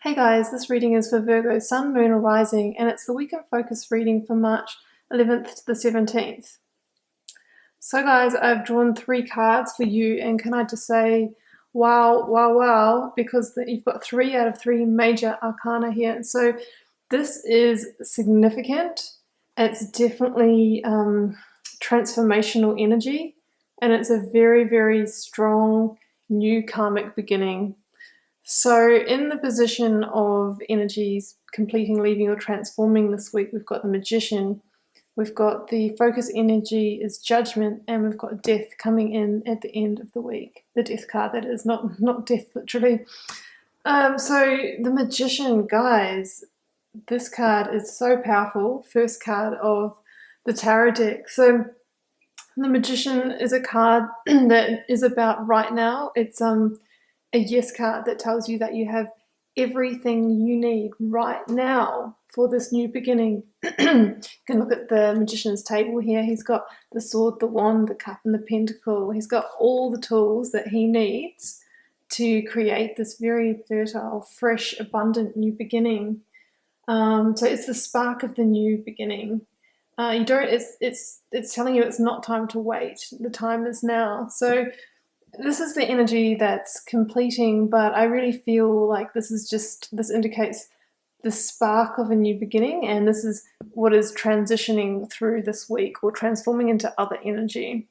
Hey guys, this reading is for Virgo Sun, Moon or Rising, and it's the weekend focus reading for March 11th to the 17th. So guys, I've drawn 3 cards for you, and can I just say, wow, wow, wow, because you've got 3 out of 3 major arcana here. So this is significant. It's definitely transformational energy, and it's a very, very strong new karmic beginning. So in the position of energies completing, leaving or transforming this week, we've got the Magician, we've got the focus energy is Judgment, and we've got Death coming in at the end of the week. The Death card, that is, not death literally. So the Magician, guys, this card is so powerful. First card of the tarot deck. So the Magician is a card that is about right now. It's a yes card that tells you that you have everything you need right now for this new beginning. You can look at the Magician's table here. He's got the sword, the wand, the cup, and the pentacle. He's got all the tools that he needs to create this very fertile, fresh, abundant new beginning. So it's the spark of the new beginning. It's telling you it's not time to wait. The time is now. So this is the energy that's completing, but I really feel like this indicates the spark of a new beginning, and this is what is transitioning through this week or transforming into other energy.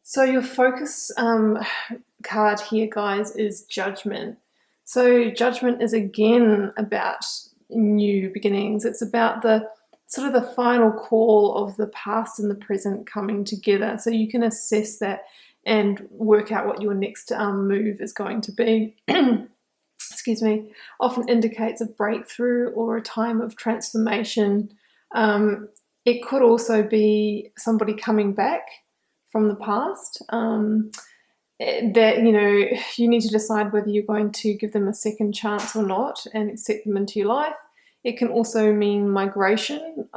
So your focus card here, guys, is Judgment. So Judgment is again about new beginnings. It's about the sort of the final call of the past and the present coming together. So you can assess that and work out what your next move is going to be. Excuse me. Often indicates a breakthrough or a time of transformation. It could also be somebody coming back from the past. That, you need to decide whether you're going to give them a second chance or not and accept them into your life. It can also mean migration,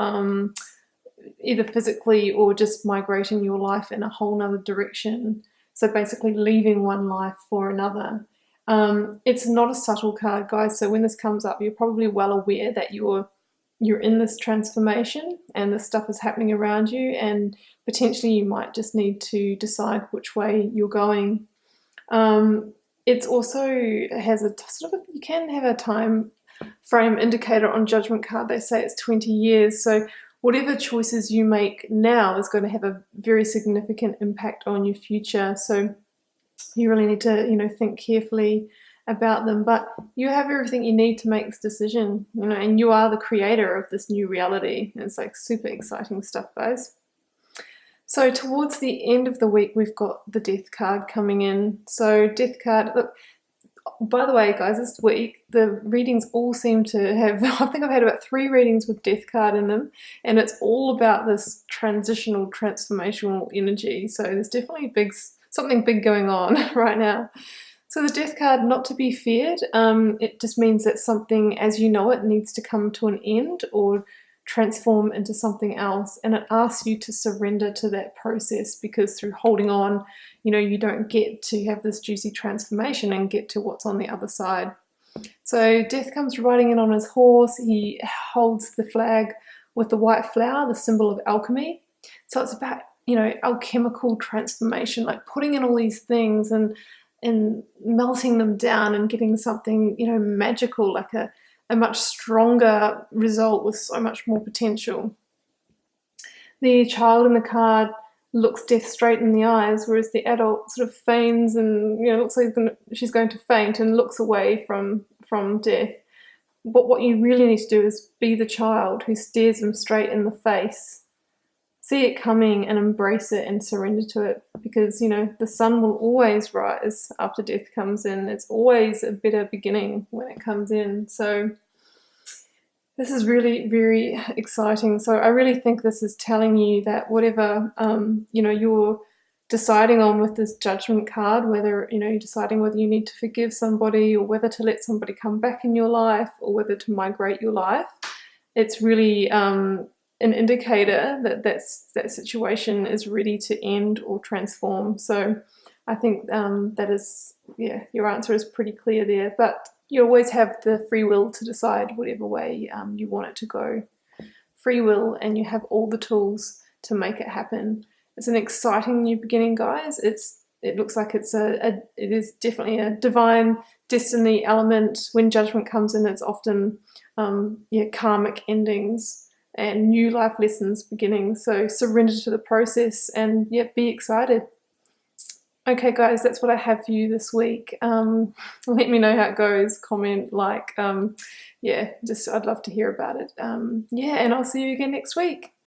either physically or just migrating your life in a whole nother direction. So basically leaving one life for another. It's not a subtle card, guys. So when this comes up, you're probably well aware that you're in this transformation and this stuff is happening around you, and potentially you might just need to decide which way you're going. It's also has a sort of, you can have a time frame indicator on Judgment card. They say it's 20 years. So whatever choices you make now is going to have a very significant impact on your future. So you really need to, think carefully about them. But you have everything you need to make this decision, and you are the creator of this new reality. It's like super exciting stuff, guys. So towards the end of the week, we've got the Death card coming in. So Death card, look, by the way, guys, this week, the readings all seem to have, I think I've had about 3 readings with Death card in them, and it's all about this transitional, transformational energy. So there's definitely something big going on right now. So the Death card, not to be feared. It just means that something, as you know it, needs to come to an end or transform into something else, and it asks you to surrender to that process, because through holding on, you don't get to have this juicy transformation and get to what's on the other side. So Death comes riding in on his horse. He holds the flag with the white flower, the symbol of alchemy. So it's about, alchemical transformation, like putting in all these things and melting them down and getting something, magical, like a much stronger result with so much more potential. The child in the card looks Death straight in the eyes, whereas the adult sort of feigns and looks like she's going to faint and looks away from Death. But what you really need to do is be the child who stares him straight in the face. See it coming and embrace it and surrender to it, because the sun will always rise after Death comes in. It's always a better beginning when it comes in. So this is really very exciting. So I really think this is telling you that whatever you're deciding on with this Judgment card, whether you're deciding whether you need to forgive somebody or whether to let somebody come back in your life or whether to migrate your life, it's really an indicator that that situation is ready to end or transform. So I think that is, your answer is pretty clear there. But You always have the free will to decide whatever way you want it to go. Free will, and you have all the tools to make it happen. It's an exciting new beginning, guys. It looks like it is definitely a divine destiny element. When judgment comes in, it's often karmic endings and new life lessons beginning. So surrender to the process and be excited. Okay, guys, that's what I have for you this week. Let me know how it goes. Comment, like, I'd love to hear about it. And I'll see you again next week.